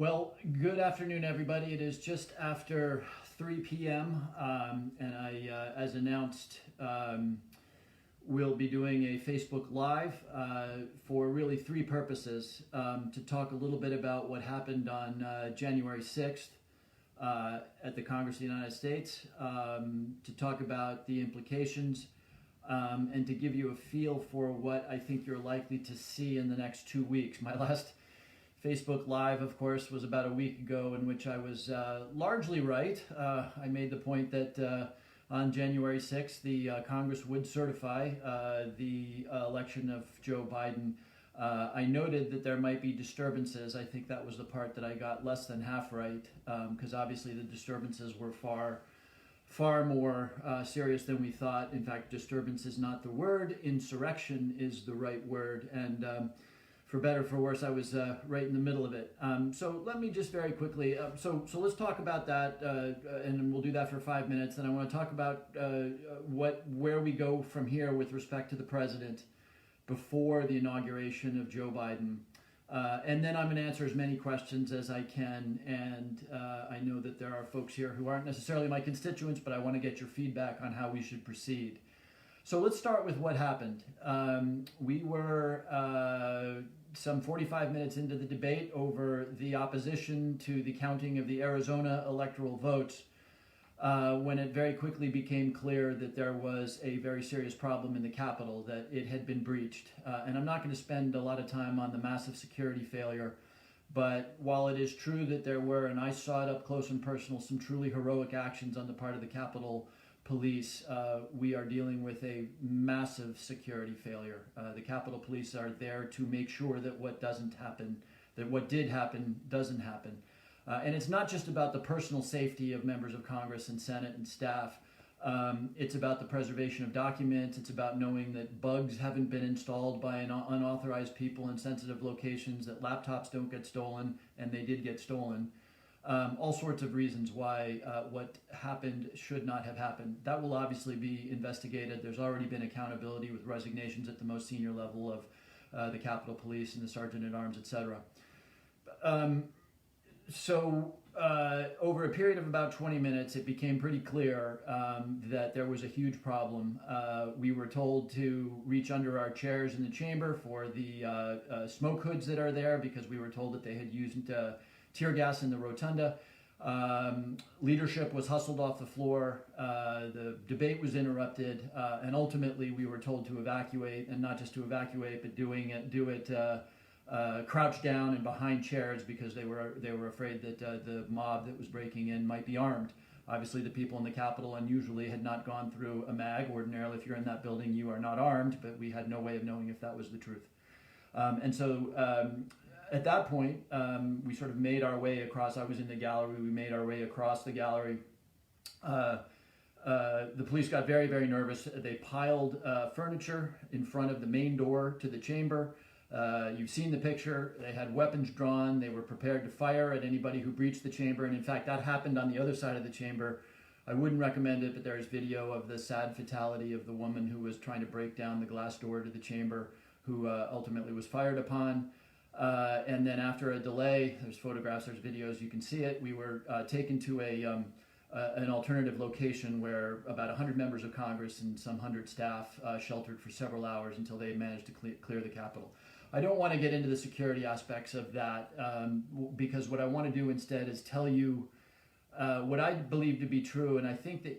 Well, good afternoon, everybody. It is just after 3 p.m., and as announced, we'll be doing a Facebook Live for really three purposes. To talk a little bit about what happened on January 6th at the Congress of the United States, to talk about the implications, and to give you a feel for what I think you're likely to see in the next 2 weeks. My last Facebook Live, of course, was about a week ago, in which I was largely right. I made the point that on January 6th, the Congress would certify the election of Joe Biden. I noted that there might be disturbances. I think that was the part that I got less than half right, because obviously the disturbances were far more serious than we thought. In fact, disturbance is not the word. Insurrection is the right word. And for better or for worse, I was right in the middle of it. So let me just very quickly, so let's talk about that, and we'll do that for 5 minutes. And I want to talk about where we go from here with respect to the president before the inauguration of Joe Biden. And then I'm going to answer as many questions as I can. And I know that there are folks here who aren't necessarily my constituents, but I want to get your feedback on how we should proceed. So let's start with what happened. We were some 45 minutes into the debate over the opposition to the counting of the Arizona electoral votes, when it very quickly became clear that there was a very serious problem in the Capitol, that it had been breached. And I'm not going to spend a lot of time on the massive security failure, but while it is true that there were, and I saw it up close and personal, some truly heroic actions on the part of the Capitol Police, we are dealing with a massive security failure. The Capitol Police are there to make sure that what did happen doesn't happen. And it's not just about the personal safety of members of Congress and Senate and staff. It's about the preservation of documents. It's about knowing that bugs haven't been installed by unauthorized people in sensitive locations, that laptops don't get stolen, and they did get stolen. All sorts of reasons why what happened should not have happened. That will obviously be investigated. There's already been accountability with resignations at the most senior level of the Capitol Police and the Sergeant-at-Arms, etc. So over a period of about 20 minutes, it became pretty clear that there was a huge problem. We were told to reach under our chairs in the chamber for the smoke hoods that are there, because we were told that they had used tear gas in the rotunda. Leadership was hustled off the floor. The debate was interrupted, and ultimately we were told to evacuate, and not just to evacuate, but do it crouched down and behind chairs, because they were afraid that the mob that was breaking in might be armed. Obviously, the people in the Capitol unusually had not gone through a mag. Ordinarily, if you're in that building, you are not armed, but we had no way of knowing if that was the truth. And so at that point, we sort of made our way across. I was in the gallery. We made our way across the gallery. The police got very, very nervous. They piled furniture in front of the main door to the chamber. You've seen the picture. They had weapons drawn. They were prepared to fire at anybody who breached the chamber. And in fact, that happened on the other side of the chamber. I wouldn't recommend it, but there is video of the sad fatality of the woman who was trying to break down the glass door to the chamber, who ultimately was fired upon. And then after a delay, there's photographs, there's videos, you can see it. We were taken to an alternative location where about 100 members of Congress and some 100 staff sheltered for several hours until they managed to clear the Capitol. I don't want to get into the security aspects of that, because what I want to do instead is tell you what I believe to be true, and I think that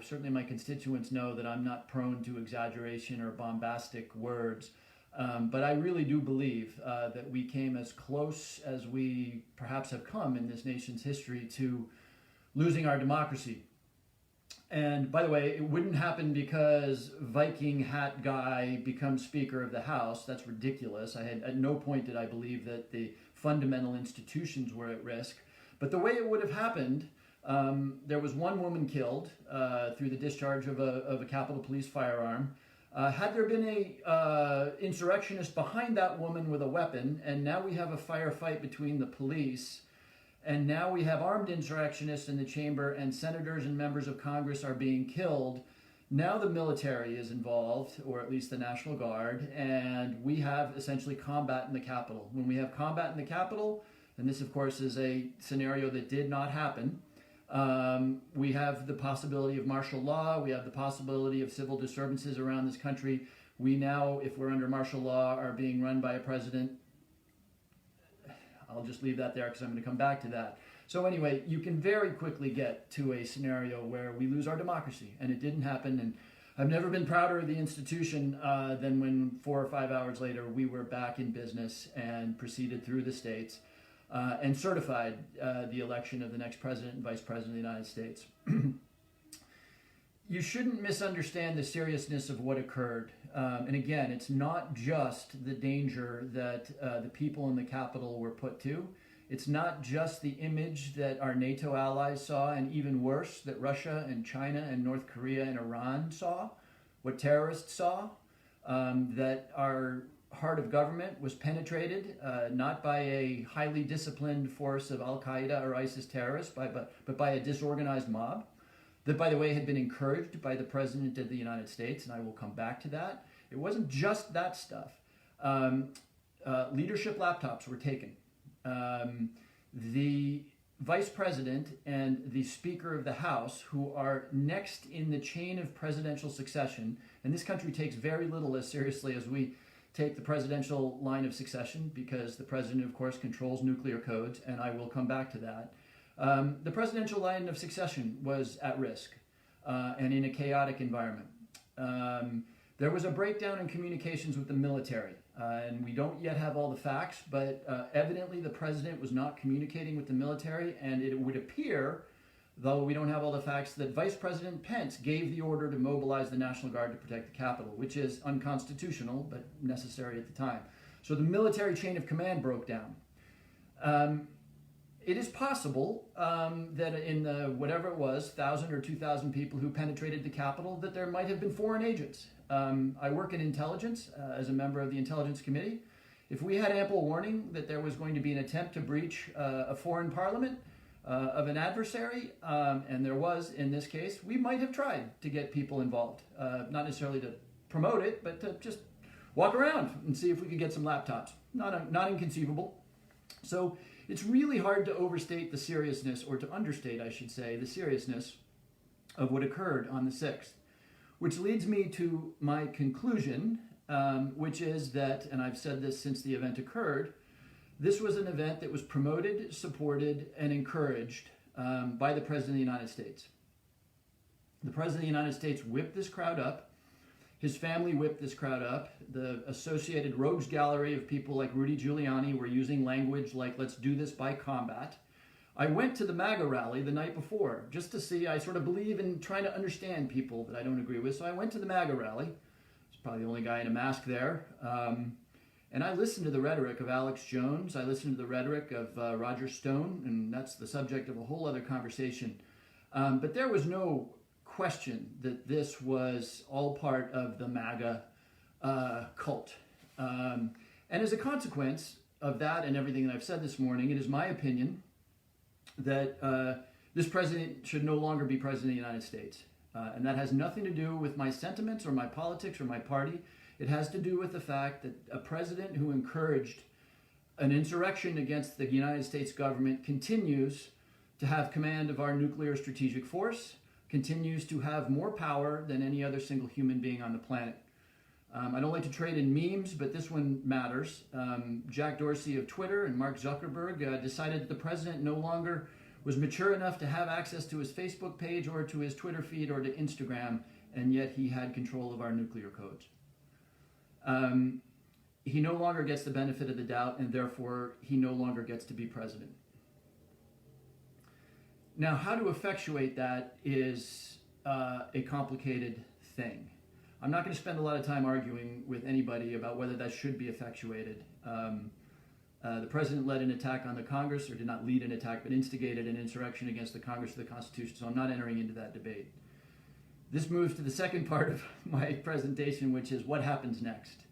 certainly my constituents know that I'm not prone to exaggeration or bombastic words. But I really do believe that we came as close as we perhaps have come in this nation's history to losing our democracy. And by the way, it wouldn't happen because Viking hat guy becomes Speaker of the House. That's ridiculous. At no point did I believe that the fundamental institutions were at risk. But the way it would have happened, there was one woman killed through the discharge of a Capitol Police firearm. Had there been a insurrectionist behind that woman with a weapon, and now we have a firefight between the police, and now we have armed insurrectionists in the chamber, and senators and members of Congress are being killed, now the military is involved, or at least the National Guard, and we have essentially combat in the Capitol. When we have combat in the Capitol, and this, of course, is a scenario that did not happen, we have the possibility of martial law. We have the possibility of civil disturbances around this country. We now, if we're under martial law, are being run by a president. I'll just leave that there because I'm going to come back to that. So anyway, you can very quickly get to a scenario where we lose our democracy, and it didn't happen. And I've never been prouder of the institution than when 4 or 5 hours later we were back in business and proceeded through the states and certified the election of the next president and vice president of the United States. You shouldn't misunderstand the seriousness of what occurred. And again, it's not just the danger that the people in the Capitol were put to. It's not just the image that our NATO allies saw, and even worse, that Russia and China and North Korea and Iran saw, what terrorists saw, that our heart of government was penetrated, not by a highly disciplined force of Al-Qaeda or ISIS terrorists, but by a disorganized mob, that, by the way, had been encouraged by the President of the United States, and I will come back to that. It wasn't just that stuff. Leadership laptops were taken. The Vice President and the Speaker of the House, who are next in the chain of presidential succession, and this country takes very little as seriously as we take the presidential line of succession, because the President, of course, controls nuclear codes, and I will come back to that. The presidential line of succession was at risk and in a chaotic environment. There was a breakdown in communications with the military, and we don't yet have all the facts, but evidently the president was not communicating with the military, and it would appear, though we don't have all the facts, that Vice President Pence gave the order to mobilize the National Guard to protect the Capitol, which is unconstitutional, but necessary at the time. So the military chain of command broke down. It is possible that in the, whatever it was, 1,000 or 2,000 people who penetrated the Capitol, that there might have been foreign agents. I work in intelligence as a member of the Intelligence Committee. If we had ample warning that there was going to be an attempt to breach a foreign parliament of an adversary, and there was in this case, we might have tried to get people involved. Not necessarily to promote it, but to just walk around and see if we could get some laptops. Not inconceivable. So it's really hard to overstate the seriousness, or to understate, I should say, the seriousness of what occurred on the 6th. Which leads me to my conclusion, which is that, and I've said this since the event occurred, this was an event that was promoted, supported, and encouraged by the President of the United States. The President of the United States whipped this crowd up. His family whipped this crowd up. The associated rogues gallery of people like Rudy Giuliani were using language like, let's do this by combat. I went to the MAGA rally the night before just to see. I sort of believe in trying to understand people that I don't agree with. So I went to the MAGA rally. I was probably the only guy in a mask there. And I listened to the rhetoric of Alex Jones. I listened to the rhetoric of Roger Stone, and that's the subject of a whole other conversation. But there was no question that this was all part of the MAGA cult. And as a consequence of that and everything that I've said this morning, it is my opinion that this president should no longer be president of the United States. And that has nothing to do with my sentiments or my politics or my party. It has to do with the fact that a president who encouraged an insurrection against the United States government continues to have command of our nuclear strategic force, continues to have more power than any other single human being on the planet. I don't like to trade in memes, but this one matters. Jack Dorsey of Twitter and Mark Zuckerberg decided that the president no longer was mature enough to have access to his Facebook page or to his Twitter feed or to Instagram, and yet he had control of our nuclear codes. He no longer gets the benefit of the doubt, and therefore he no longer gets to be president. Now, how to effectuate that is a complicated thing. I'm not going to spend a lot of time arguing with anybody about whether that should be effectuated. The president led an attack on the Congress, or did not lead an attack, but instigated an insurrection against the Congress of the Constitution, so I'm not entering into that debate. This moves to the second part of my presentation, which is what happens next.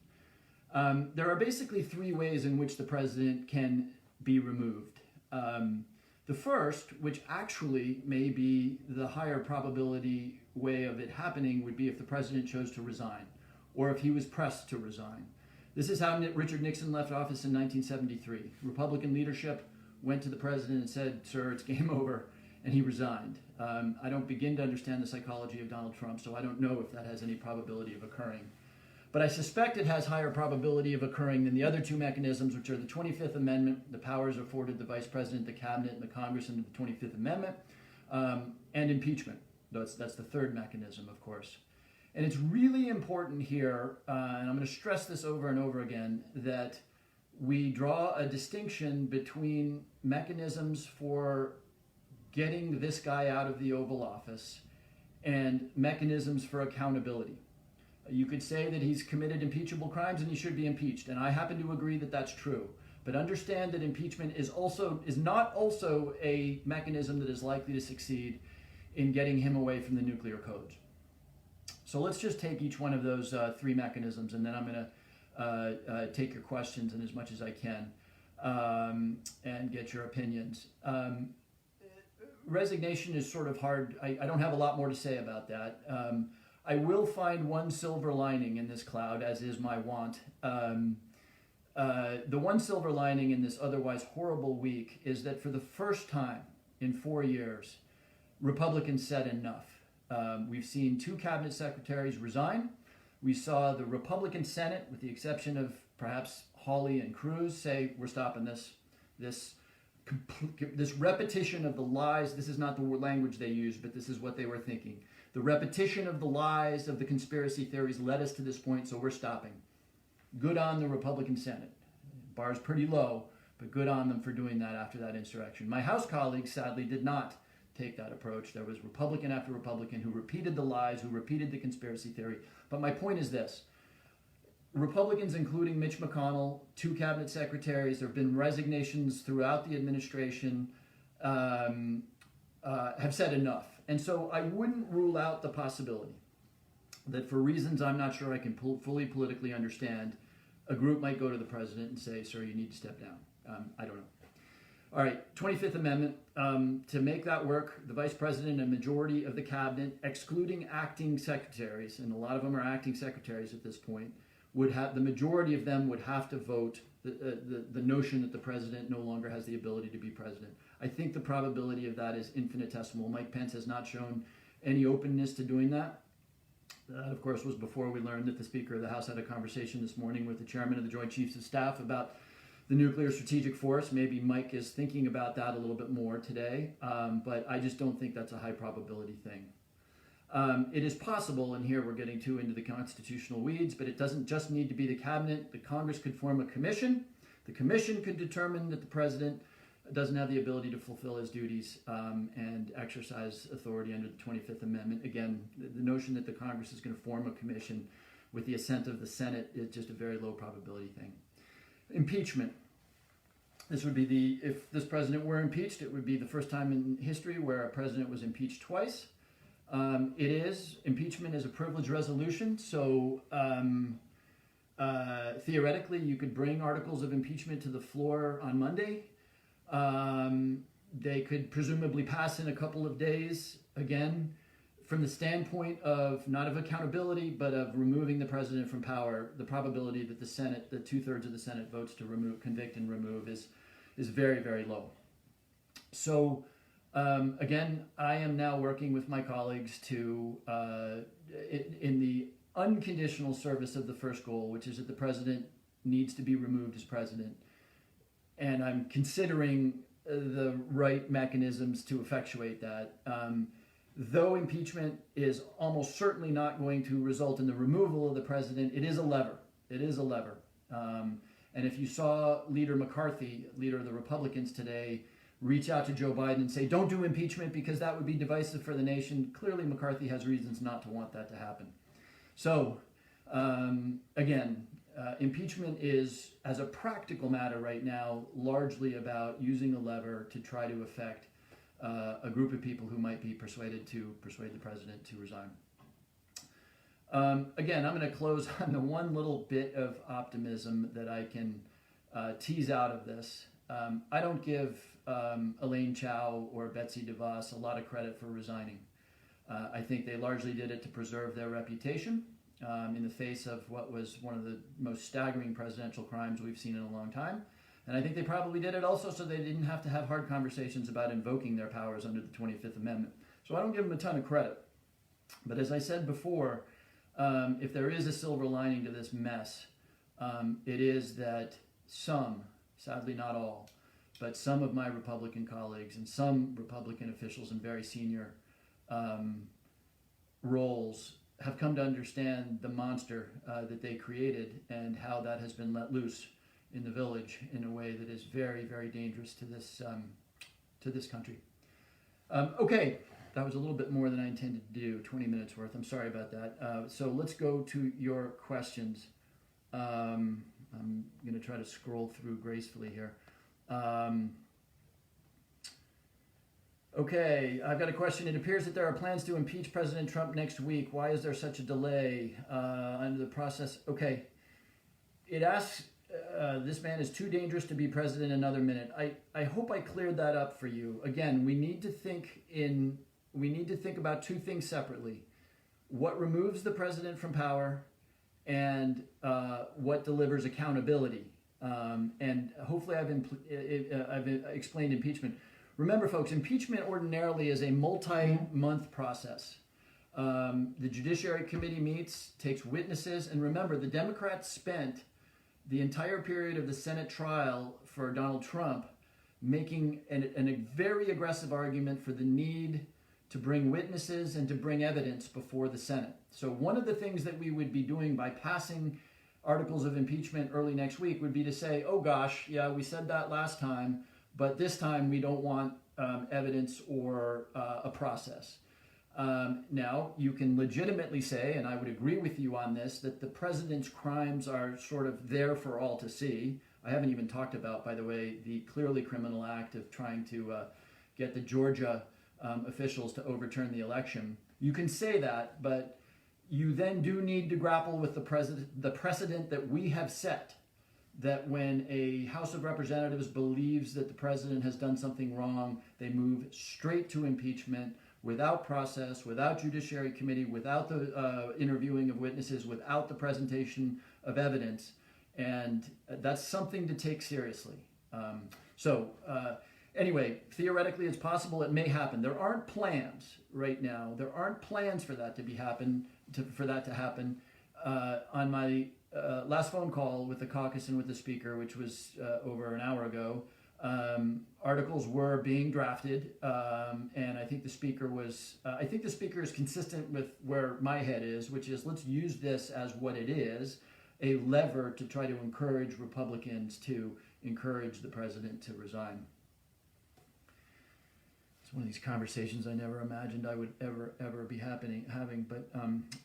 There are basically 3 ways in which the president can be removed. The first, which actually may be the higher probability way of it happening, would be if the president chose to resign, or if he was pressed to resign. This is how Richard Nixon left office in 1973. Republican leadership went to the president and said, "Sir, it's game over," and he resigned. I don't begin to understand the psychology of Donald Trump, so I don't know if that has any probability of occurring. But I suspect it has higher probability of occurring than the other two mechanisms, which are the 25th Amendment, the powers afforded the Vice President, the Cabinet, and the Congress under the 25th Amendment, and impeachment. That's the third mechanism, of course. And it's really important here, and I'm going to stress this over and over again, that we draw a distinction between mechanisms for getting this guy out of the Oval Office and mechanisms for accountability. You could say that he's committed impeachable crimes and he should be impeached, and I happen to agree that that's true. But understand that impeachment is not also a mechanism that is likely to succeed in getting him away from the nuclear codes. So let's just take each one of those three mechanisms, and then I'm going to take your questions in as much as I can and get your opinions. Resignation is sort of hard. I don't have a lot more to say about that. I will find one silver lining in this cloud, as is my wont. The one silver lining in this otherwise horrible week is that for the first time in 4 years, Republicans said enough. We've seen 2 cabinet secretaries resign. We saw the Republican Senate, with the exception of perhaps Hawley and Cruz, say, we're stopping this repetition of the lies. This is not the language they used, but this is what they were thinking. The repetition of the lies, of the conspiracy theories, led us to this point, so we're stopping. Good on the Republican Senate. Bar's pretty low, but good on them for doing that after that insurrection. My House colleagues, sadly, did not take that approach. There was Republican after Republican who repeated the lies, who repeated the conspiracy theory. But my point is this. Republicans, including Mitch McConnell, 2 cabinet secretaries, there have been resignations throughout the administration, have said enough. And so I wouldn't rule out the possibility that for reasons I'm not sure I can fully politically understand, a group might go to the president and say, "Sir, you need to step down." I don't know. All right, 25th Amendment. To make that work, the vice president and majority of the cabinet, excluding acting secretaries, and a lot of them are acting secretaries at this point, the majority of them would have to vote the notion that the president no longer has the ability to be president. I think the probability of that is infinitesimal. Mike Pence has not shown any openness to doing that. That, of course, was before we learned that the Speaker of the House had a conversation this morning with the Chairman of the Joint Chiefs of Staff about the nuclear strategic force. Maybe Mike is thinking about that a little bit more today, but I just don't think that's a high probability thing. It is possible, and here we're getting too into the constitutional weeds, but it doesn't just need to be the cabinet. The Congress could form a commission. The commission could determine that the president doesn't have the ability to fulfill his duties and exercise authority under the 25th Amendment. Again, the notion that the Congress is going to form a commission with the assent of the Senate is just a very low probability thing. Impeachment. This would be if this president were impeached, it would be the first time in history where a president was impeached twice. Impeachment is a privileged resolution, so theoretically you could bring articles of impeachment to the floor on Monday. They could presumably pass in a couple of days, again, from the standpoint of not of accountability, but of removing the president from power. The probability that the Senate, the 2/3 of the Senate votes to convict and remove is very, very low. So, again, I am now working with my colleagues to, in the unconditional service of the first goal, which is that the president needs to be removed as president. And I'm considering the right mechanisms to effectuate that. Though impeachment is almost certainly not going to result in the removal of the president, it is a lever. It is a lever. And if you saw Leader McCarthy, leader of the Republicans today, reach out to Joe Biden and say, don't do impeachment because that would be divisive for the nation, clearly McCarthy has reasons not to want that to happen. So, again, impeachment is, as a practical matter right now, largely about using a lever to try to affect a group of people who might be persuade the president to resign. Again, I'm going to close on the one little bit of optimism that I can tease out of this. I don't give Elaine Chao or Betsy DeVos a lot of credit for resigning. I think they largely did it to preserve their reputation in the face of what was one of the most staggering presidential crimes we've seen in a long time. And I think they probably did it also so they didn't have to have hard conversations about invoking their powers under the 25th Amendment. So I don't give them a ton of credit. But as I said before, if there is a silver lining to this mess, it is that some, sadly not all, but some of my Republican colleagues and some Republican officials in very senior roles have come to understand the monster that they created and how that has been let loose in the village in a way that is very, very dangerous to this country. Okay, that was a little bit more than I intended to do, 20 minutes worth. I'm sorry about that. So let's go to your questions. I'm going to try to scroll through gracefully here. Okay, I've got a question. It appears that there are plans to impeach President Trump next week. Why is there such a delay under the process? Okay, it asks, this man is too dangerous to be president another minute. I hope I cleared that up for you. Again, we need to think about two things separately. What removes the president from power and what delivers accountability. And hopefully I've explained impeachment. Remember, folks, impeachment ordinarily is a multi-month process. The Judiciary Committee meets, takes witnesses, and remember, the Democrats spent the entire period of the Senate trial for Donald Trump making a very aggressive argument for the need to bring witnesses and to bring evidence before the Senate. So one of the things that we would be doing by passing articles of impeachment early next week would be to say, oh gosh, yeah, we said that last time, but this time we don't want evidence or a process. Now, you can legitimately say, and I would agree with you on this, that the president's crimes are sort of there for all to see. I haven't even talked about, by the way, the clearly criminal act of trying to get the Georgia officials to overturn the election. You can say that, but you then do need to grapple with the precedent that we have set, that when a House of Representatives believes that the president has done something wrong, they move straight to impeachment without process, without Judiciary Committee, without the interviewing of witnesses, without the presentation of evidence. And that's something to take seriously. Anyway, theoretically, it's possible it may happen. There aren't plans right now. There aren't plans for that to happen. On my last phone call with the caucus and with the speaker, which was over an hour ago, articles were being drafted, and I think the speaker was. I think the speaker is consistent with where my head is, which is let's use this as what it is, a lever to try to encourage Republicans to encourage the president to resign. It's one of these conversations I never imagined I would ever be having. But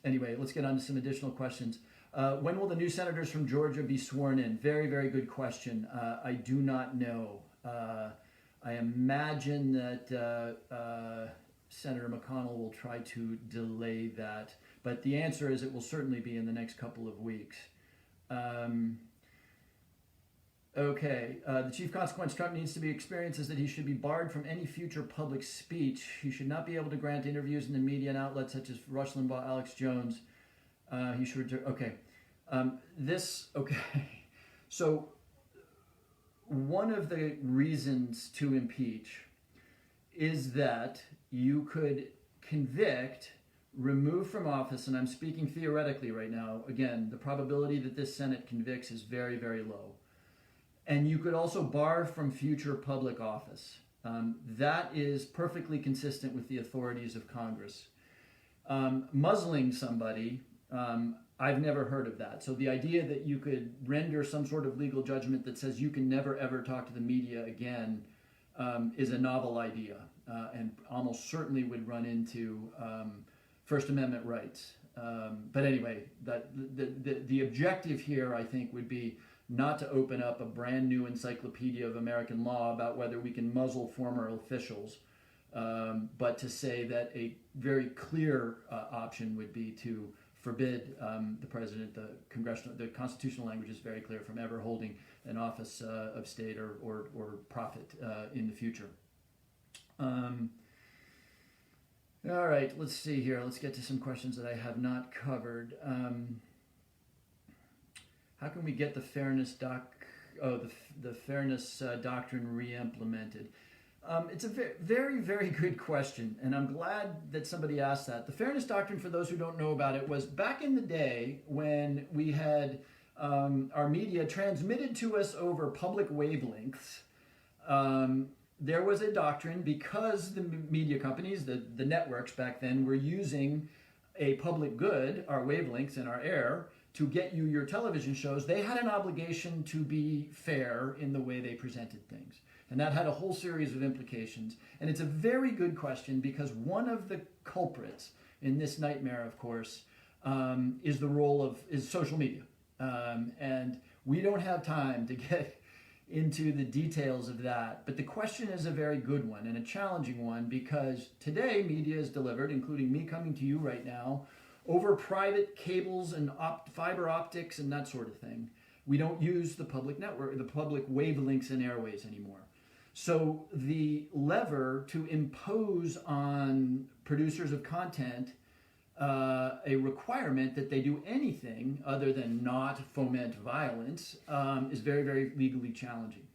anyway, let's get on to some additional questions. When will the new senators from Georgia be sworn in? Very, very good question. I do not know. I imagine that Senator McConnell will try to delay that, but the answer is it will certainly be in the next couple of weeks. Okay, the chief consequence Trump needs to be experienced is that he should be barred from any future public speech. He should not be able to grant interviews in the media and outlets such as Rush Limbaugh, Alex Jones. He should, okay. So one of the reasons to impeach is that you could convict, remove from office, and I'm speaking theoretically right now. Again, the probability that this Senate convicts is very, very low. And you could also bar from future public office. That is perfectly consistent with the authorities of Congress. Muzzling somebody, I've never heard of that. So the idea that you could render some sort of legal judgment that says you can never ever talk to the media again is a novel idea, and almost certainly would run into First Amendment rights. But anyway, the objective here, I think, would be not to open up a brand new encyclopedia of American law about whether we can muzzle former officials, but to say that a very clear option would be to forbid the president, the constitutional language is very clear, from ever holding an office of state or profit in the future. All right, let's see here. Let's get to some questions that I have not covered. How can we get the fairness the fairness doctrine re-implemented. It's a very, very good question, and I'm glad that somebody asked that. The fairness doctrine, for those who don't know about it, was back in the day when we had our media transmitted to us over public wavelengths. There was a doctrine, because the media companies, the networks back then, were using a public good, our wavelengths and our air, to get you your television shows. They had an obligation to be fair in the way they presented things. And that had a whole series of implications. And it's a very good question, because one of the culprits in this nightmare, of course, is social media. And we don't have time to get into the details of that. But the question is a very good one and a challenging one, because today media is delivered, including me coming to you right now, over private cables and fiber optics and that sort of thing. We don't use the public network, the public wavelengths and airways anymore. So the lever to impose on producers of content a requirement that they do anything other than not foment violence is very, very legally challenging.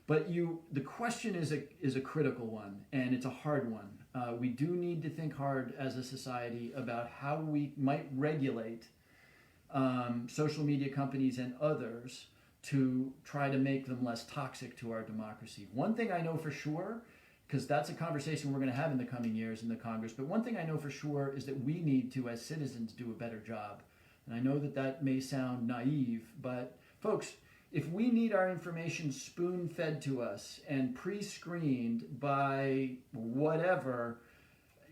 But the question is a critical one, and it's a hard one. We do need to think hard as a society about how we might regulate social media companies and others to try to make them less toxic to our democracy. One thing I know for sure, because that's a conversation we're going to have in the coming years in the Congress, but one thing I know for sure is that we need to, as citizens, do a better job. And I know that may sound naive, but folks, if we need our information spoon-fed to us and pre-screened by whatever,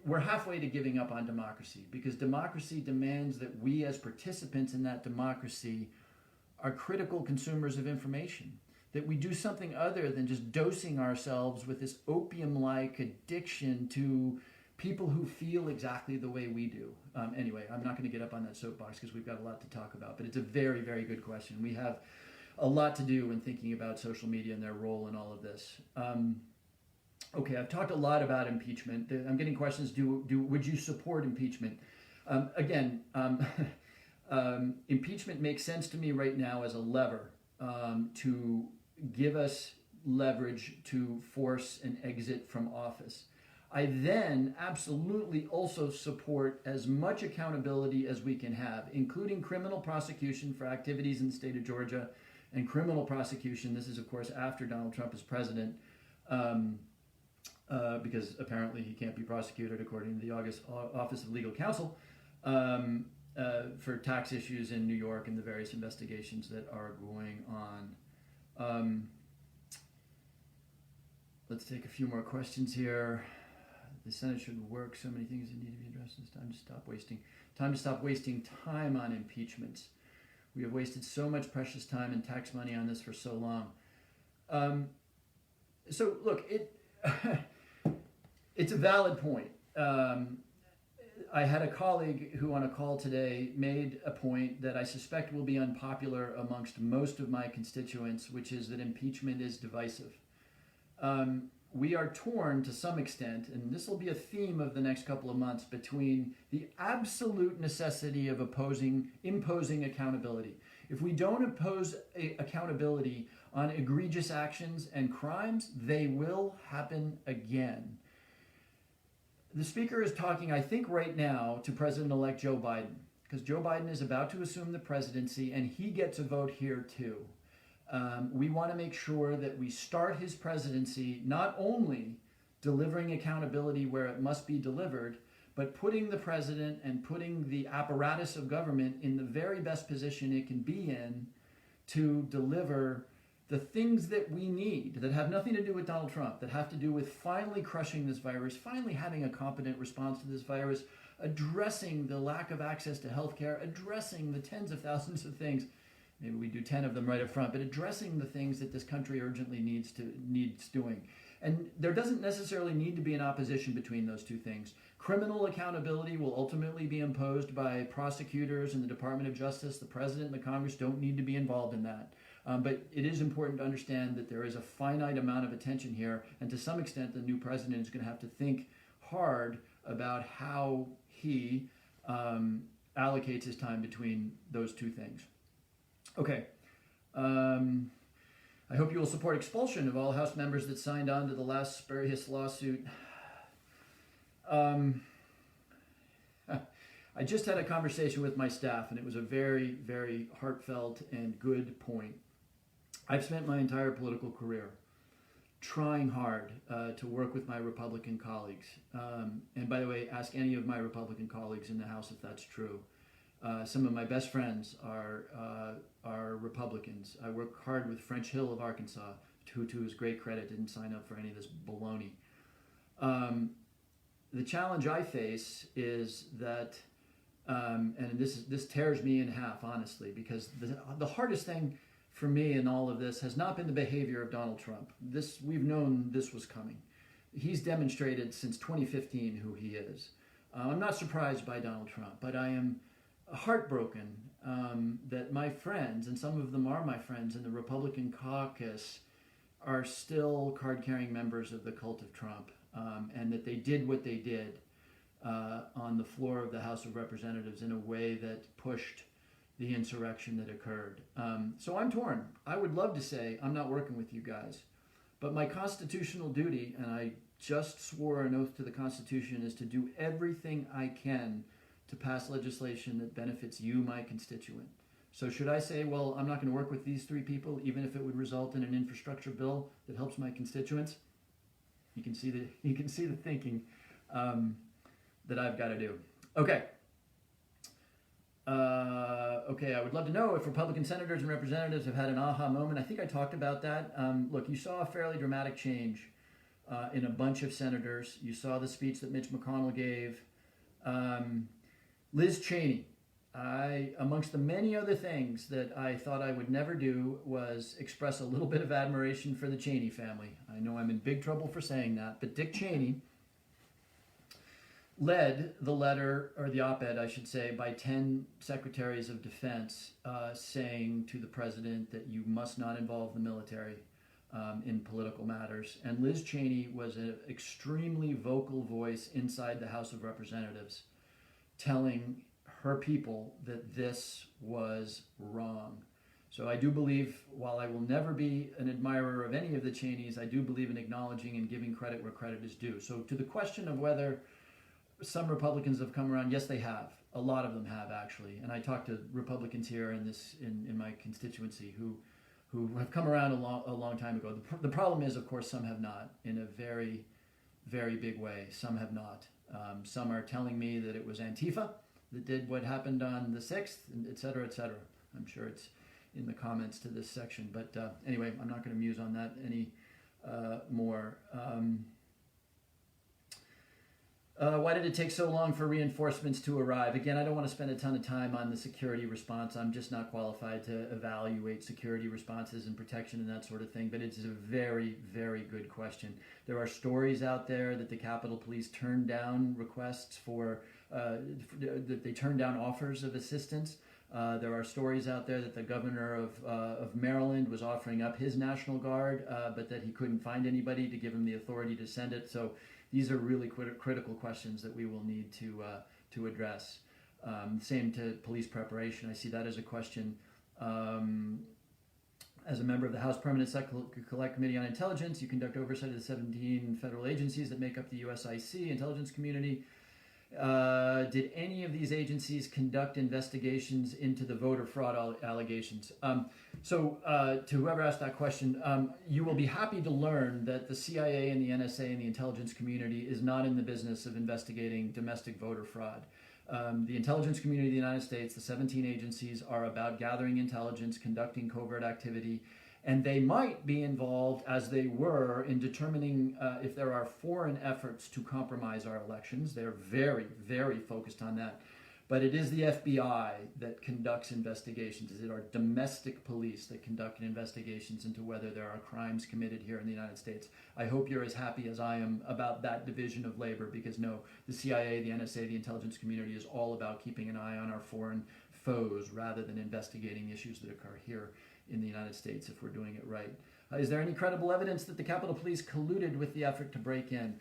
we're halfway to giving up on democracy, because democracy demands that we, as participants in that democracy, are critical consumers of information, that we do something other than just dosing ourselves with this opium-like addiction to people who feel exactly the way we do. Anyway, I'm not going to get up on that soapbox because we've got a lot to talk about, but it's a very, very good question. We have a lot to do in thinking about social media and their role in all of this. Okay, I've talked a lot about impeachment. I'm getting questions, would you support impeachment? Impeachment makes sense to me right now as a lever to give us leverage to force an exit from office. I then absolutely also support as much accountability as we can have, including criminal prosecution for activities in the state of Georgia, and criminal prosecution, this is of course after Donald Trump is president, because apparently he can't be prosecuted according to the Office of Legal Counsel, for tax issues in New York and the various investigations that are going on. Let's take a few more questions here. The Senate should work. So many things that need to be addressed. It's time to stop wasting time on impeachments. We have wasted so much precious time and tax money on this for so long. So look, it's a valid point. I had a colleague who on a call today made a point that I suspect will be unpopular amongst most of my constituents, which is that impeachment is divisive. We are torn to some extent, and this will be a theme of the next couple of months, between the absolute necessity of imposing accountability. If we don't impose accountability on egregious actions and crimes, they will happen again. The speaker is talking, I think right now, to President-elect Joe Biden, because Joe Biden is about to assume the presidency and he gets a vote here too. We want to make sure that we start his presidency not only delivering accountability where it must be delivered, but putting the president and putting the apparatus of government in the very best position it can be in to deliver the things that we need, that have nothing to do with Donald Trump, that have to do with finally crushing this virus, finally having a competent response to this virus, addressing the lack of access to healthcare, addressing the tens of thousands of things, maybe we do 10 of them right up front, but addressing the things that this country urgently needs doing. And there doesn't necessarily need to be an opposition between those two things. Criminal accountability will ultimately be imposed by prosecutors and the Department of Justice. The President and the Congress don't need to be involved in that. But it is important to understand that there is a finite amount of attention here, and to some extent the new president is going to have to think hard about how he allocates his time between those two things. Okay. I hope you will support expulsion of all House members that signed on to the last spurious lawsuit. I just had a conversation with my staff, and it was a very, very heartfelt and good point. I've spent my entire political career trying hard to work with my Republican colleagues. And by the way, ask any of my Republican colleagues in the House if that's true. Some of my best friends are Republicans. I work hard with French Hill of Arkansas, who to his great credit didn't sign up for any of this baloney. The challenge I face is that, and this tears me in half, honestly, because the hardest thing for me in all of this has not been the behavior of Donald Trump. We've known this was coming. He's demonstrated since 2015 who he is. I'm not surprised by Donald Trump, but I am heartbroken that my friends, and some of them are my friends in the Republican caucus, are still card-carrying members of the cult of Trump, and that they did what they did on the floor of the House of Representatives in a way that pushed the insurrection that occurred. So I'm torn. I would love to say I'm not working with you guys, but my constitutional duty, and I just swore an oath to the Constitution, is to do everything I can to pass legislation that benefits you, my constituent. So should I say, well, I'm not going to work with these three people, even if it would result in an infrastructure bill that helps my constituents? You can see the thinking that I've got to do. Okay. I would love to know if Republican senators and representatives have had an aha moment. I think I talked about that. Look, you saw a fairly dramatic change in a bunch of senators. You saw the speech that Mitch McConnell gave. Liz Cheney, amongst the many other things that I thought I would never do, was express a little bit of admiration for the Cheney family. I know I'm in big trouble for saying that, but Dick Cheney led the letter, or the op-ed, I should say, by 10 secretaries of defense saying to the president that you must not involve the military in political matters. And Liz Cheney was an extremely vocal voice inside the House of Representatives, telling her people that this was wrong. So I do believe, while I will never be an admirer of any of the Cheneys, I do believe in acknowledging and giving credit where credit is due. So to the question of whether some Republicans have come around, yes, they have. A lot of them have, actually. And I talked to Republicans here in my constituency who have come around a long time ago. The problem is, of course, some have not, in a very, very big way. Some have not. Some are telling me that it was Antifa that did what happened on the 6th, et cetera, et cetera. I'm sure it's in the comments to this section. But anyway, I'm not going to muse on that any more. Why did it take so long for reinforcements to arrive? Again, I don't want to spend a ton of time on the security response. I'm just not qualified to evaluate security responses and protection and that sort of thing, but it's a very, very good question. There are stories out there that the Capitol Police turned down requests that they turned down offers of assistance. There are stories out there that the governor of Maryland was offering up his National Guard, but that he couldn't find anybody to give him the authority to send it. So these are really critical questions that we will need to address. Same to police preparation. I see that as a question. As a member of the House Permanent Select Committee on Intelligence, you conduct oversight of the 17 federal agencies that make up the USIC intelligence community. Did any of these agencies conduct investigations into the voter fraud allegations? So to whoever asked that question, you will be happy to learn that the CIA and the NSA and the intelligence community is not in the business of investigating domestic voter fraud. The intelligence community of the United States, the 17 agencies, are about gathering intelligence, conducting covert activity, and they might be involved, as they were, in determining if there are foreign efforts to compromise our elections. They're very, very focused on that. But it is the FBI that conducts investigations. It is our domestic police that conduct investigations into whether there are crimes committed here in the United States. I hope you're as happy as I am about that division of labor, because no, the CIA, the NSA, the intelligence community is all about keeping an eye on our foreign foes rather than investigating issues that occur here in the United States if we're doing it right. Is there any credible evidence that the Capitol Police colluded with the effort to break in?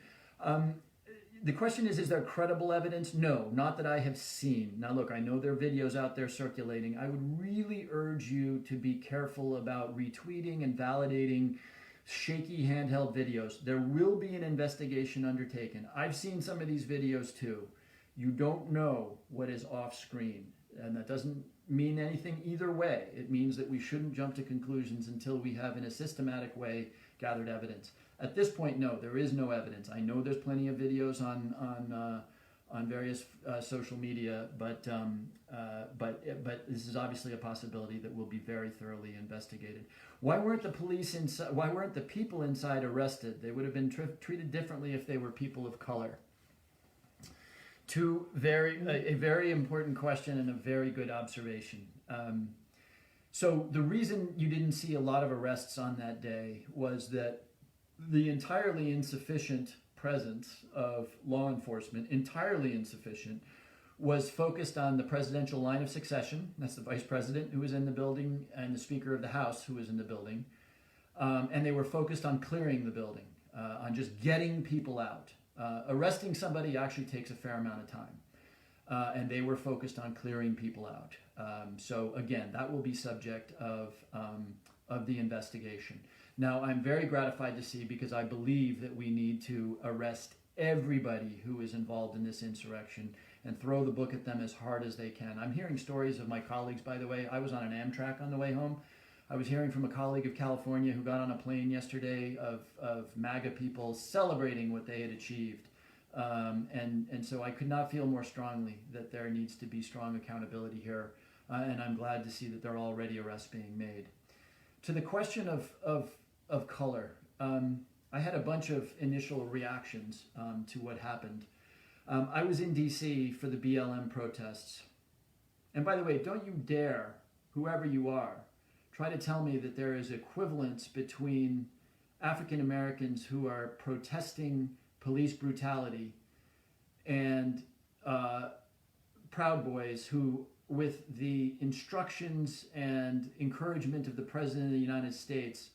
The question is there credible evidence? No, not that I have seen. Now look, I know there are videos out there circulating. I would really urge you to be careful about retweeting and validating shaky handheld videos. There will be an investigation undertaken. I've seen some of these videos too. You don't know what is off screen, and that doesn't mean anything either way. It means that we shouldn't jump to conclusions until we have, in a systematic way, gathered evidence. At this point, no, there is no evidence. I know there's plenty of videos on various social media, but this is obviously a possibility that will be very thoroughly investigated. Why weren't the police inside? Why weren't the people inside arrested? They would have been treated differently if they were people of color. A very important question and a very good observation. So the reason you didn't see a lot of arrests on that day was that the entirely insufficient presence of law enforcement, entirely insufficient, was focused on the presidential line of succession. That's the vice president who was in the building and the Speaker of the House who was in the building. And they were focused on clearing the building, on just getting people out. Arresting somebody actually takes a fair amount of time. And they were focused on clearing people out. So again, that will be subject of the investigation. Now, I'm very gratified to see, because I believe that we need to arrest everybody who is involved in this insurrection and throw the book at them as hard as they can. I'm hearing stories of my colleagues, by the way. I was on an Amtrak on the way home. I was hearing from a colleague of California who got on a plane yesterday of MAGA people celebrating what they had achieved. And so I could not feel more strongly that there needs to be strong accountability here. And I'm glad to see that there are already arrests being made. To the question of color, I had a bunch of initial reactions to what happened. I was in D.C. for the BLM protests. And by the way, don't you dare, whoever you are, try to tell me that there is equivalence between African Americans who are protesting police brutality and Proud Boys who, with the instructions and encouragement of the President of the United States,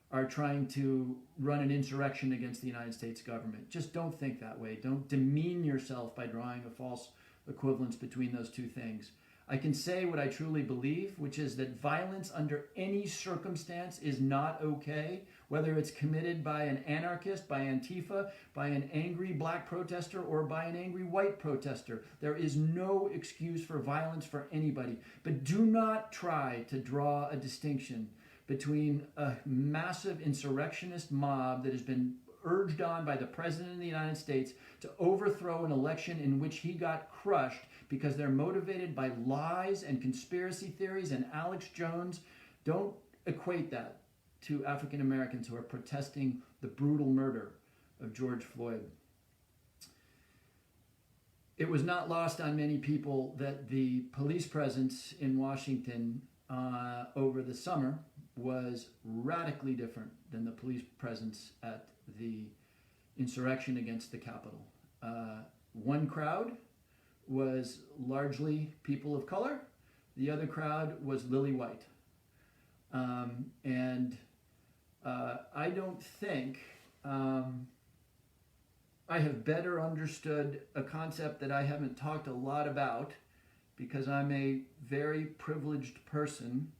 are trying to run an insurrection against the United States government. Just don't think that way. Don't demean yourself by drawing a false equivalence between those two things. I can say what I truly believe, which is that violence under any circumstance is not okay, whether it's committed by an anarchist, by Antifa, by an angry black protester, or by an angry white protester. There is no excuse for violence for anybody. But do not try to draw a distinction between a massive insurrectionist mob that has been urged on by the President of the United States to overthrow an election in which he got crushed because they're motivated by lies and conspiracy theories and Alex Jones. Don't equate that to African Americans who are protesting the brutal murder of George Floyd. It was not lost on many people that the police presence in Washington over the summer was radically different than the police presence at the insurrection against the Capitol. One crowd was largely people of color. The other crowd was lily white. I don't think I have better understood a concept that I haven't talked a lot about because I'm a very privileged person.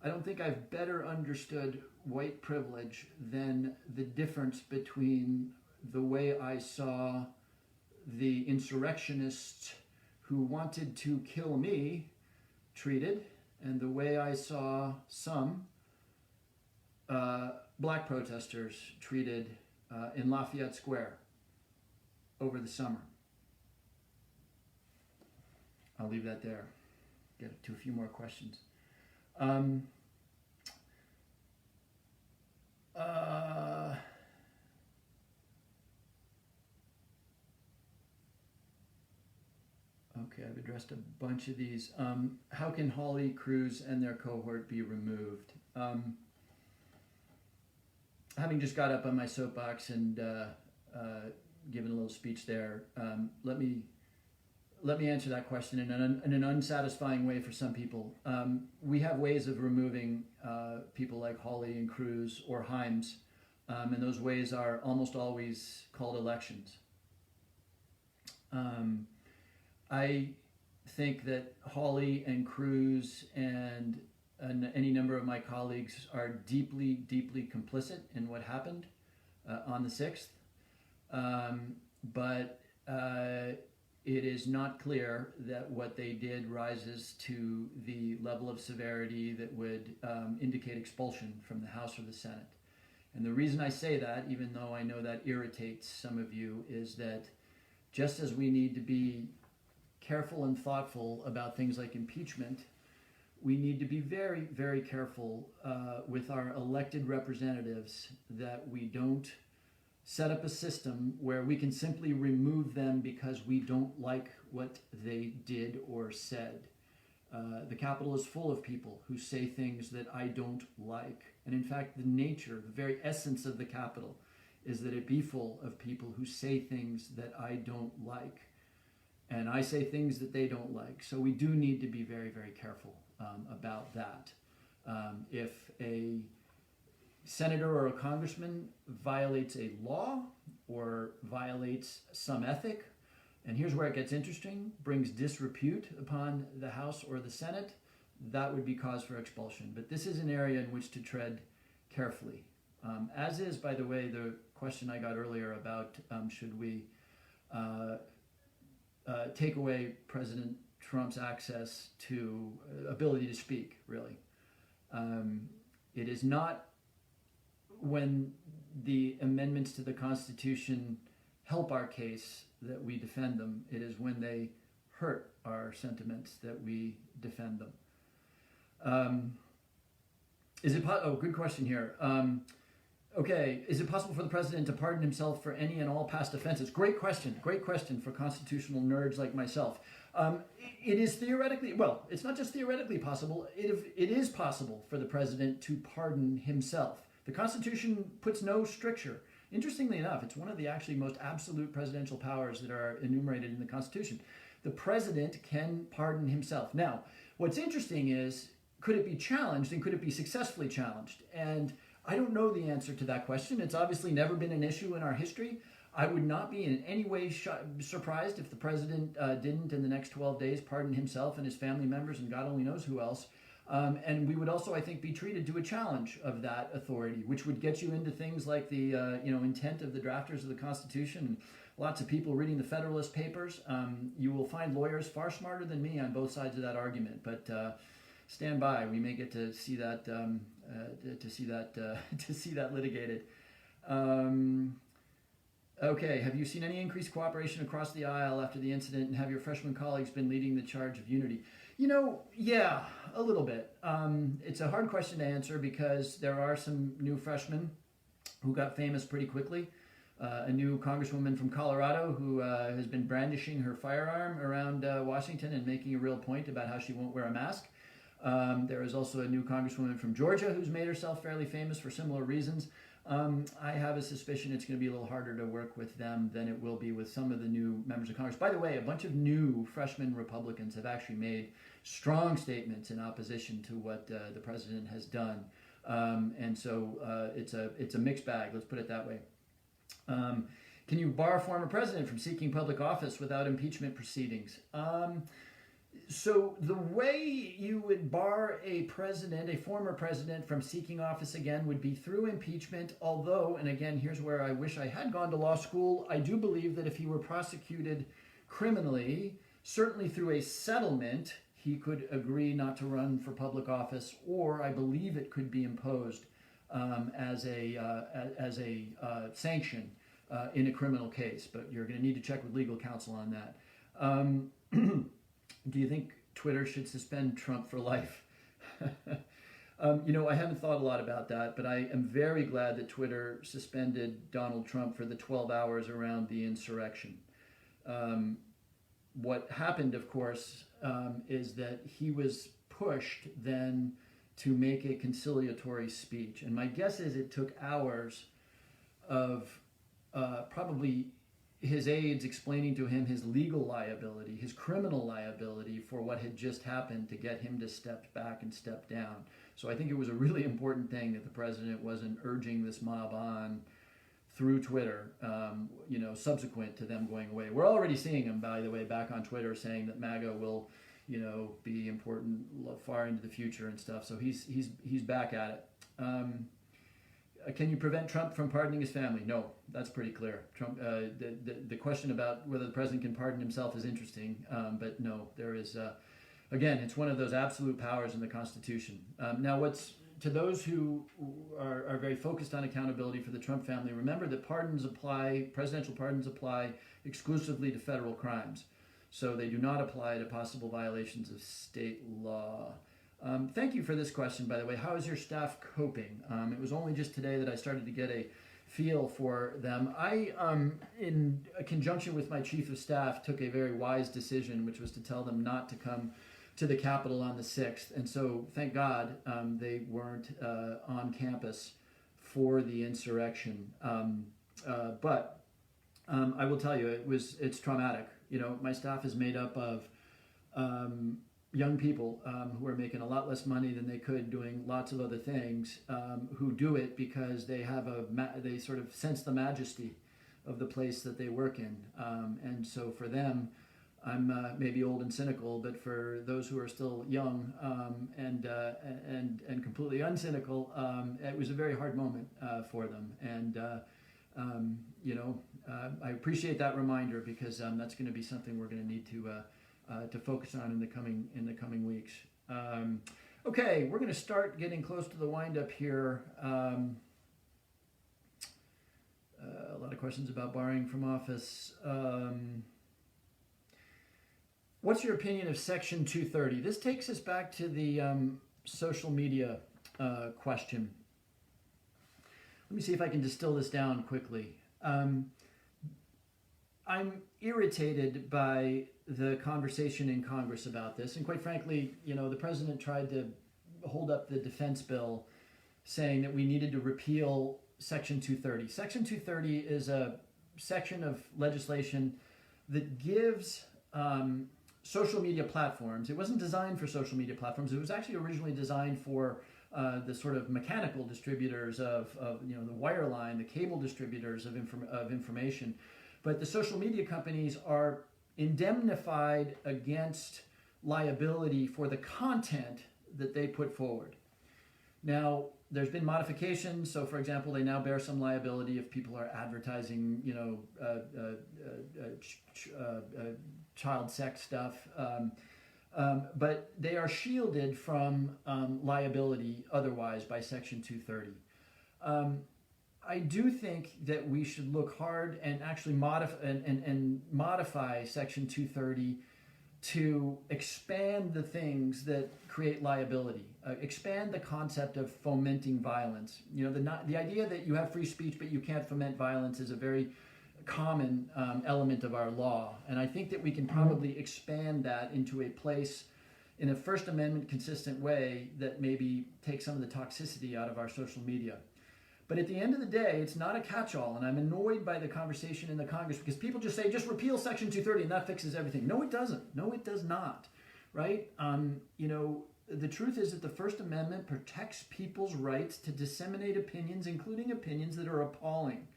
I don't think I've better understood white privilege than the difference between the way I saw the insurrectionists who wanted to kill me treated and the way I saw some black protesters treated in Lafayette Square over the summer. I'll leave that there. Get to a few more questions. Okay, I've addressed a bunch of these. How can Hawley, Cruz, and their cohort be removed? Having just got up on my soapbox and given a little speech there, let me answer that question in an unsatisfying way for some people. We have ways of removing people like Hawley and Cruz or Himes, and those ways are almost always called elections. I think that Hawley and Cruz and any number of my colleagues are deeply, deeply complicit in what happened on the 6th. But it is not clear that what they did rises to the level of severity that would indicate expulsion from the House or the Senate. And the reason I say that, even though I know that irritates some of you, is that just as we need to be careful and thoughtful about things like impeachment, we need to be very, very careful with our elected representatives that we don't set up a system where we can simply remove them because we don't like what they did or said. The Capitol is full of people who say things that I don't like. And in fact, the nature, the very essence of the Capitol is that it be full of people who say things that I don't like. And I say things that they don't like. So we do need to be very, very careful about that. If a senator or a congressman violates a law or violates some ethic, and here's where it gets interesting, brings disrepute upon the House or the Senate, that would be cause for expulsion. But this is an area in which to tread carefully. As is, by the way, the question I got earlier about should we take away President Trump's access to ability to speak, really. It is not when the amendments to the Constitution help our case that we defend them. It is when they hurt our sentiments that we defend them. Good question here. Okay, is it possible for the president to pardon himself for any and all past offenses? Great question for constitutional nerds like myself. It is theoretically, well, it's not just theoretically possible, it is possible for the president to pardon himself. The Constitution puts no stricture. Interestingly enough, it's one of the actually most absolute presidential powers that are enumerated in the Constitution. The president can pardon himself. Now, what's interesting is, could it be challenged and could it be successfully challenged? And I don't know the answer to that question. It's obviously never been an issue in our history. I would not be in any way surprised if the president didn't in the next 12 days pardon himself and his family members and God only knows who else. And we would also, I think, be treated to a challenge of that authority, which would get you into things like the intent of the drafters of the Constitution and lots of people reading the Federalist Papers. You will find lawyers far smarter than me on both sides of that argument, but stand by. We may get to see that to see that litigated. Okay, have you seen any increased cooperation across the aisle after the incident, and have your freshman colleagues been leading the charge of unity? Yeah, a little bit. It's a hard question to answer because there are some new freshmen who got famous pretty quickly. A new congresswoman from Colorado who has been brandishing her firearm around Washington and making a real point about how she won't wear a mask. There is also a new congresswoman from Georgia who's made herself fairly famous for similar reasons. I have a suspicion it's going to be a little harder to work with them than it will be with some of the new members of Congress. By the way, a bunch of new freshman Republicans have actually made strong statements in opposition to what the president has done. And so it's a mixed bag, let's put it that way. Can you bar a former president from seeking public office without impeachment proceedings? So the way you would bar a former president from seeking office again would be through impeachment, although, and again, here's where I wish I had gone to law school, I do believe that if he were prosecuted criminally, certainly through a settlement, he could agree not to run for public office, or I believe it could be imposed as a sanction in a criminal case, but you're going to need to check with legal counsel on that. Do you think Twitter should suspend Trump for life? I haven't thought a lot about that, but I am very glad that Twitter suspended Donald Trump for the 12 hours around the insurrection. What happened, of course, is that he was pushed then to make a conciliatory speech. And my guess is it took hours of probably his aides explaining to him his legal liability, his criminal liability for what had just happened to get him to step back and step down. So I think it was a really important thing that the president wasn't urging this mob on through Twitter, subsequent to them going away. We're already seeing him, by the way, back on Twitter saying that MAGA will, be important far into the future and stuff. So he's back at it. Can you prevent Trump from pardoning his family? No, that's pretty clear. Trump. The question about whether the president can pardon himself is interesting, but no, there is. Again, it's one of those absolute powers in the Constitution. Now, to those who are very focused on accountability for the Trump family, remember that presidential pardons apply exclusively to federal crimes. So they do not apply to possible violations of state law. Thank you for this question, by the way. How is your staff coping? It was only just today that I started to get a feel for them. I, in conjunction with my chief of staff, took a very wise decision, which was to tell them not to come to the Capitol on the 6th. And so, thank God, they weren't on campus for the insurrection. But I will tell you, it's traumatic. My staff is made up of young people who are making a lot less money than they could doing lots of other things, who do it because they they sort of sense the majesty of the place that they work in. And so for them, I'm maybe old and cynical, but for those who are still young and completely uncynical, it was a very hard moment for them. And I appreciate that reminder, because that's going to be something we're going to need to focus on in the coming weeks. Okay, we're going to start getting close to the wind up here. A lot of questions about barring from office. What's your opinion of Section 230? This takes us back to the social media question. Let me see if I can distill this down quickly. I'm irritated by the conversation in Congress about this. And quite frankly, the president tried to hold up the defense bill saying that we needed to repeal Section 230. Section 230 is a section of legislation that gives social media platforms. It wasn't designed for social media platforms. It was actually originally designed for the sort of mechanical distributors of the wireline, the cable distributors of information. But the social media companies are indemnified against liability for the content that they put forward. Now, there's been modifications. So, for example, they now bear some liability if people are advertising, child sex stuff. But they are shielded from liability otherwise by Section 230. I do think that we should look hard and actually modify Section 230 to expand the things that create liability, expand the concept of fomenting violence. The idea that you have free speech but you can't foment violence is a very common element of our law, and I think that we can probably expand that into a place in a First Amendment consistent way that maybe takes some of the toxicity out of our social media. But at the end of the day, it's not a catch-all, and I'm annoyed by the conversation in the Congress because people just say, just repeal Section 230 and that fixes everything. No, it doesn't. No, it does not, right? The truth is that the First Amendment protects people's rights to disseminate opinions, including opinions that are appalling.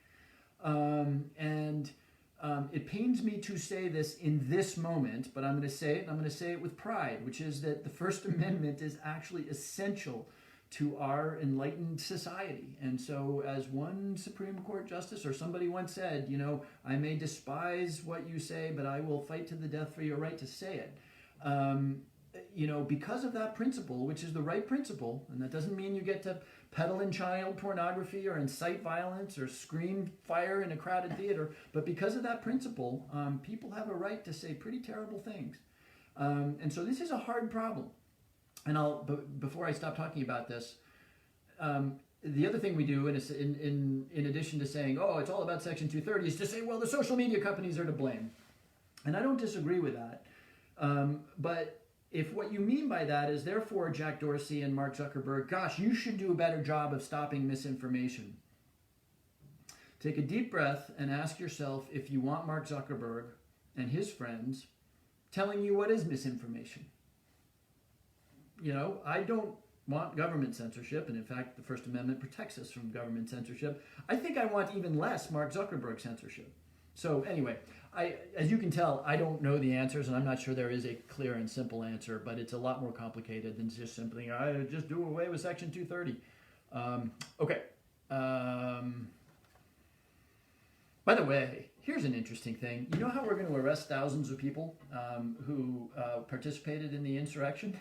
It pains me to say this in this moment, but I'm going to say it, and I'm going to say it with pride, which is that the First Amendment is actually essential to our enlightened society. And so, as one Supreme Court justice or somebody once said, I may despise what you say, but I will fight to the death for your right to say it. Because of that principle, which is the right principle, and that doesn't mean you get to peddle in child pornography or incite violence or scream fire in a crowded theater, but because of that principle, people have a right to say pretty terrible things. And so this is a hard problem. And before I stop talking about this, the other thing we do, in addition to saying, oh, it's all about Section 230, is to say, well, the social media companies are to blame. And I don't disagree with that. But if what you mean by that is, therefore, Jack Dorsey and Mark Zuckerberg, gosh, you should do a better job of stopping misinformation. Take a deep breath and ask yourself if you want Mark Zuckerberg and his friends telling you what is misinformation. I don't want government censorship, and in fact, the First Amendment protects us from government censorship. I think I want even less Mark Zuckerberg censorship. So anyway, as you can tell, I don't know the answers, and I'm not sure there is a clear and simple answer, but it's a lot more complicated than just simply, I just do away with Section 230. Okay. By the way, here's an interesting thing. You know how we're going to arrest thousands of people who participated in the insurrection?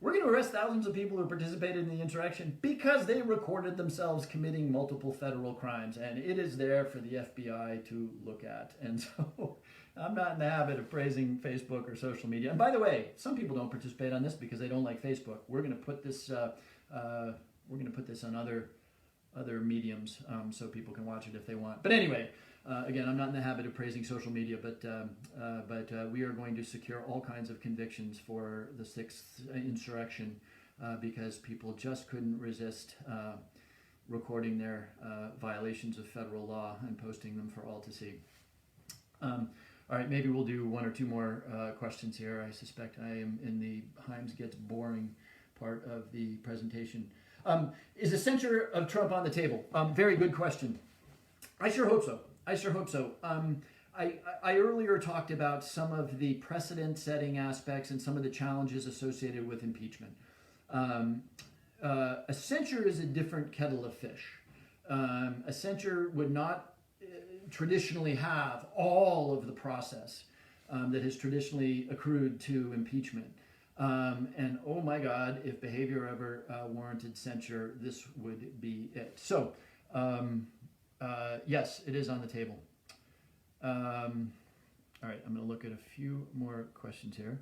We're going to arrest thousands of people who participated in the insurrection because they recorded themselves committing multiple federal crimes, and it is there for the FBI to look at. And so I'm not in the habit of praising Facebook or social media. And by the way, some people don't participate on this because they don't like Facebook. We're going to put this on other mediums so people can watch it if they want. But anyway, again, I'm not in the habit of praising social media, but we are going to secure all kinds of convictions for the 6th insurrection because people just couldn't resist recording their violations of federal law and posting them for all to see. All right, maybe we'll do one or two more questions here. I suspect I am in the Himes gets boring part of the presentation. Is the censure of Trump on the table? Very good question. I sure hope so. I earlier talked about some of the precedent-setting aspects and some of the challenges associated with impeachment. A censure is a different kettle of fish. A censure would not traditionally have all of the process that has traditionally accrued to impeachment. And oh my God, if behavior ever warranted censure, this would be it. So, yes, it is on the table. All right, I'm going to look at a few more questions here.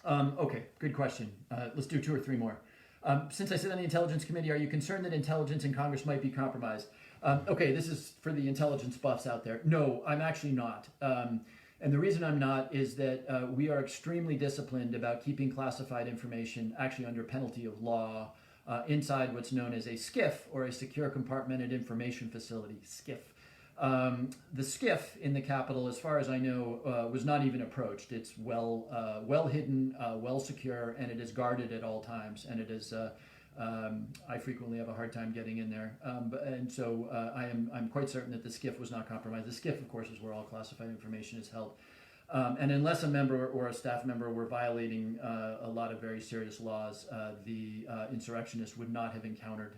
Okay, good question. Let's do 2 or 3 more. Since I sit on the Intelligence Committee, are you concerned that intelligence in Congress might be compromised? Okay, this is for the intelligence buffs out there. No, I'm actually not. And the reason I'm not is that we are extremely disciplined about keeping classified information actually under penalty of law inside what's known as a SCIF, or a Secure Compartmented Information Facility, SCIF. The SCIF in the Capitol, as far as I know, was not even approached. It's well hidden, well secure, and it is guarded at all times. And it is, I frequently have a hard time getting in there. So I'm quite certain that the SCIF was not compromised. The SCIF, of course, is where all classified information is held. And unless a member or a staff member were violating a lot of very serious laws, the insurrectionists would not have encountered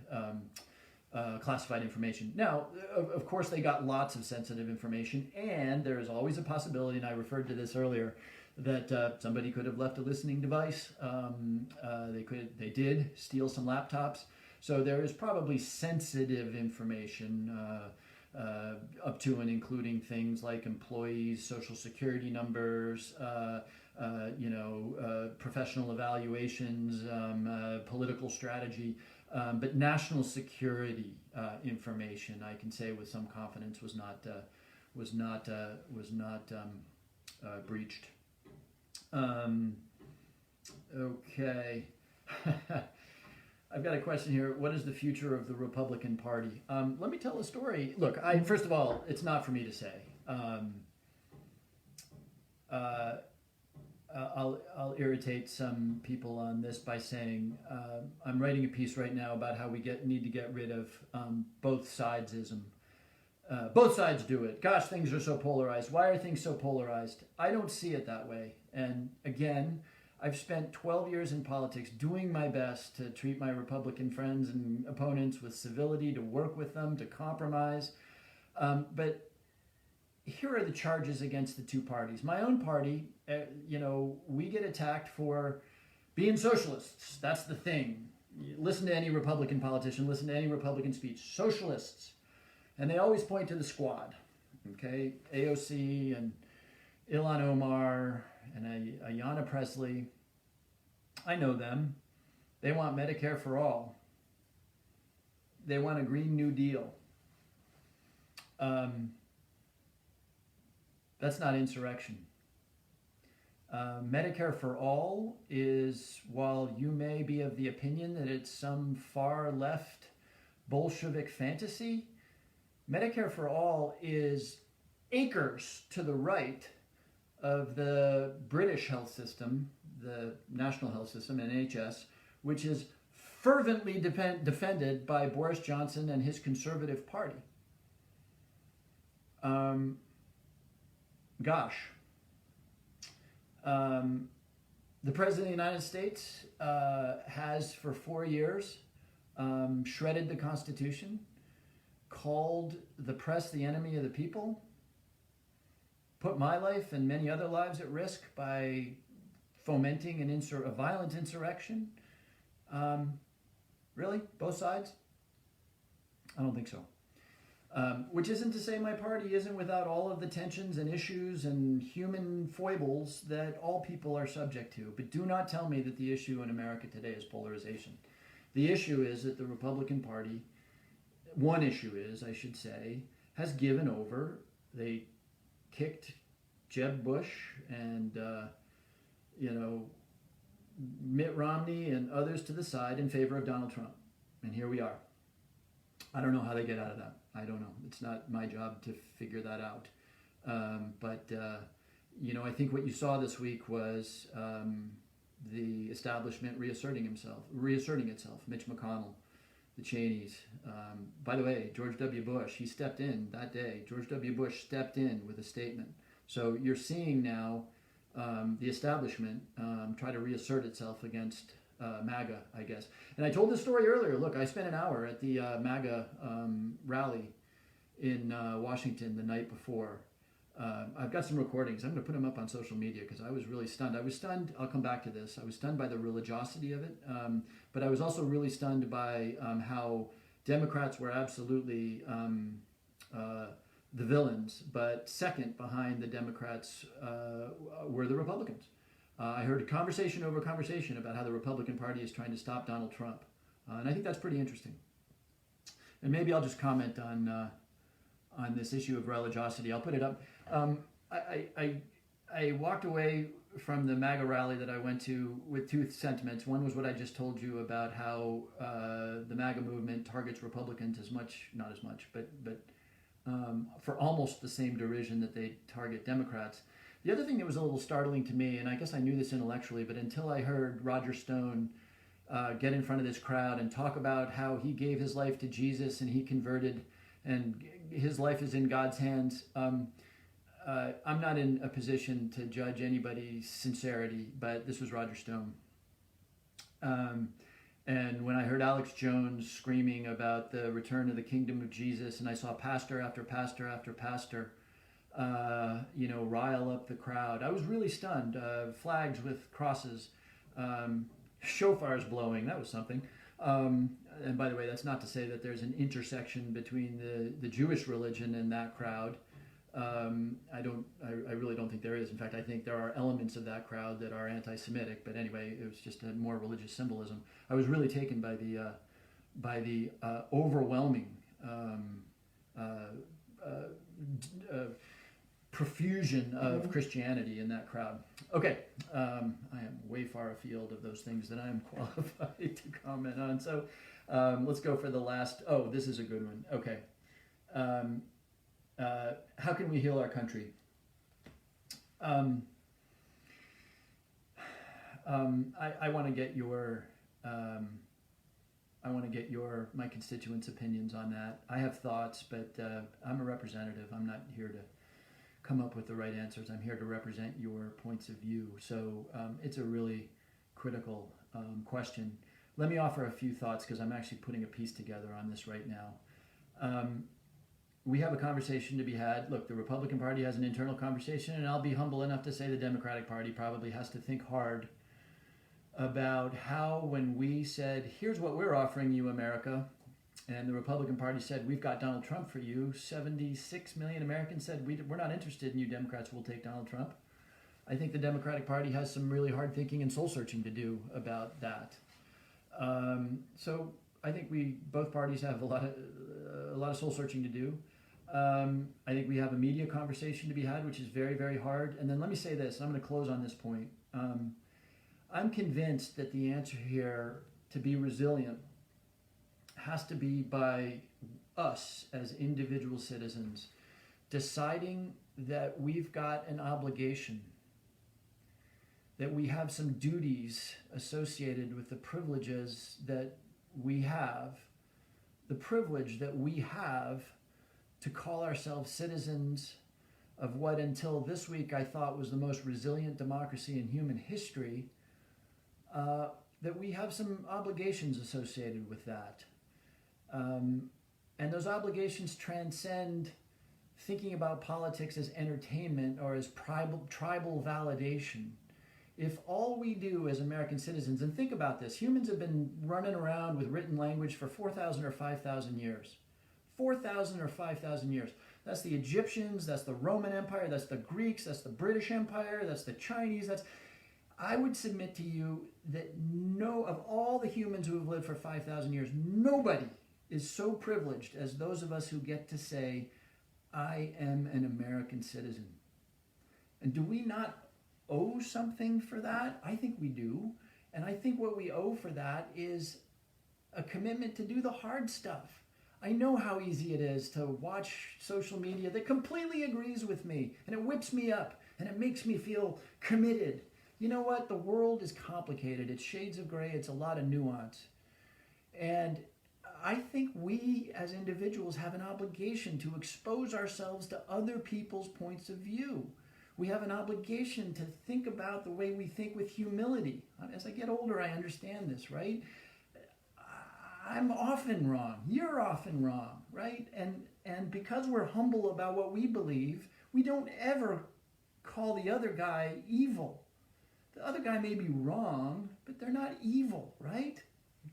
classified information. Now, of course, they got lots of sensitive information, and there is always a possibility, and I referred to this earlier, that somebody could have left a listening device. They did steal some laptops. So there is probably sensitive information up to and including things like employees' social security numbers, professional evaluations, political strategy. But national security information, I can say with some confidence, was not breached. Okay. I've got a question here. What is the future of the Republican Party? Let me tell a story. Look, first of all, it's not for me to say. I'll irritate some people on this by saying I'm writing a piece right now about how we need to get rid of both sidesism. Both sides do it. Gosh, things are so polarized. Why are things so polarized? I don't see it that way. And again, I've spent 12 years in politics doing my best to treat my Republican friends and opponents with civility, to work with them, to compromise. But here are the charges against the two parties. My own party, we get attacked for being socialists. That's the thing. You listen to any Republican politician, listen to any Republican speech. Socialists. And they always point to the squad. Okay? AOC and Ilhan Omar and Ayanna Pressley. I know them. They want Medicare for all. They want a Green New Deal. That's not insurrection. Medicare for all is, while you may be of the opinion that it's some far left Bolshevik fantasy, Medicare for all is acres to the right of the British health system, the National Health System, NHS, which is fervently defended by Boris Johnson and his Conservative Party. The President of the United States has, for 4 years, shredded the Constitution, called the press the enemy of the people, put my life and many other lives at risk by fomenting a violent insurrection. Really? Both sides? I don't think so. Which isn't to say my party isn't without all of the tensions and issues and human foibles that all people are subject to. But do not tell me that the issue in America today is polarization. The issue is that the Republican Party, one issue is, I should say, has given over. They kicked Jeb Bush and, Mitt Romney and others to the side in favor of Donald Trump. And here we are. I don't know how they get out of that. I don't know. It's not my job to figure that out. I think what you saw this week was the establishment reasserting itself. Mitch McConnell, the Cheneys. By the way, George W. Bush, he stepped in that day. George W. Bush stepped in with a statement. So you're seeing now the establishment try to reassert itself against MAGA, I guess. And I told this story earlier. Look, I spent an hour at the MAGA rally in Washington the night before. I've got some recordings. I'm going to put them up on social media because I was really stunned. I'll come back to this. I was stunned by the religiosity of it, but I was also really stunned by how Democrats were absolutely the villains, but second behind the Democrats were the Republicans. I heard conversation over conversation about how the Republican Party is trying to stop Donald Trump, and I think that's pretty interesting. And maybe I'll just comment on this issue of religiosity. I'll put it up. I walked away from the MAGA rally that I went to with two sentiments. One was what I just told you about how the MAGA movement targets Republicans not as much, but for almost the same derision that they target Democrats. The other thing that was a little startling to me, and I guess I knew this intellectually, but until I heard Roger Stone get in front of this crowd and talk about how he gave his life to Jesus and he converted and his life is in God's hands, I'm not in a position to judge anybody's sincerity, but this was Roger Stone. And when I heard Alex Jones screaming about the return of the kingdom of Jesus, and I saw pastor after pastor after pastor, rile up the crowd, I was really stunned. Flags with crosses, shofars blowing, that was something. And by the way, that's not to say that there's an intersection between the Jewish religion and that crowd. I really don't think there is. In fact, I think there are elements of that crowd that are anti-Semitic. But anyway, it was just a more religious symbolism. I was really taken by the overwhelming profusion of Christianity in that crowd. Okay, I am way far afield of those things that I am qualified to comment on. So let's go for the last. Oh, this is a good one. Okay. How can we heal our country? I want to get my constituents' opinions on that. I have thoughts, but I'm a representative. I'm not here to come up with the right answers. I'm here to represent your points of view. So it's a really critical question. Let me offer a few thoughts because I'm actually putting a piece together on this right now. We have a conversation to be had. Look, the Republican Party has an internal conversation, and I'll be humble enough to say the Democratic Party probably has to think hard about how, when we said, here's what we're offering you, America, and the Republican Party said, we've got Donald Trump for you, 76 million Americans said, we're not interested in you Democrats, we'll take Donald Trump. I think the Democratic Party has some really hard thinking and soul searching to do about that. So I think both parties have a lot of soul searching to do. I think we have a media conversation to be had, which is very, very hard. And then let me say this, and I'm going to close on this point. I'm convinced that the answer here to be resilient has to be by us as individual citizens deciding that we've got an obligation, that we have some duties associated with the privileges that we have, the privilege that we have to call ourselves citizens of what until this week I thought was the most resilient democracy in human history, that we have some obligations associated with that. And those obligations transcend thinking about politics as entertainment or as tribal validation. If all we do as American citizens, and think about this, humans have been running around with written language for 4,000 or 5,000 years. 4,000 or 5,000 years. That's the Egyptians, that's the Roman Empire, that's the Greeks, that's the British Empire, that's the Chinese. I would submit to you that of all the humans who have lived for 5,000 years, nobody is so privileged as those of us who get to say, I am an American citizen. And do we not owe something for that? I think we do. And I think what we owe for that is a commitment to do the hard stuff. I know how easy it is to watch social media that completely agrees with me, and it whips me up, and it makes me feel committed. You know what? The world is complicated. It's shades of gray. It's a lot of nuance. And I think we as individuals have an obligation to expose ourselves to other people's points of view. We have an obligation to think about the way we think with humility. As I get older, I understand this, right? I'm often wrong. You're often wrong, right? And because we're humble about what we believe, we don't ever call the other guy evil. The other guy may be wrong, but they're not evil, right?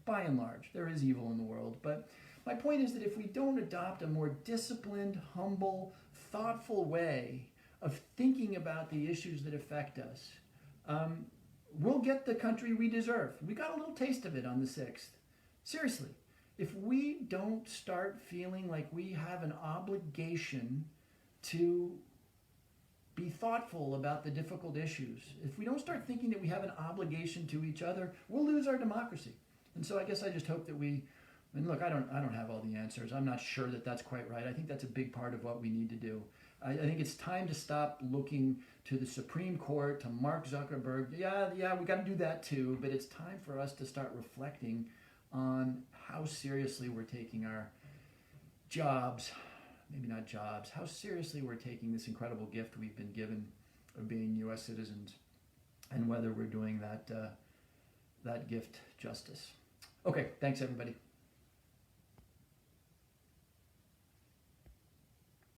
By and large, there is evil in the world. But my point is that if we don't adopt a more disciplined, humble, thoughtful way of thinking about the issues that affect us, we'll get the country we deserve. We got a little taste of it on the 6th. Seriously, if we don't start feeling like we have an obligation to be thoughtful about the difficult issues, if we don't start thinking that we have an obligation to each other, we'll lose our democracy. And so I guess I just hope that and look, I don't have all the answers. I'm not sure that that's quite right. I think that's a big part of what we need to do. I think it's time to stop looking to the Supreme Court, to Mark Zuckerberg. Yeah, we got to do that too. But it's time for us to start reflecting on how seriously we're taking our jobs, maybe not jobs, how seriously we're taking this incredible gift we've been given of being U.S. citizens, and whether we're doing that gift justice. Okay, thanks everybody.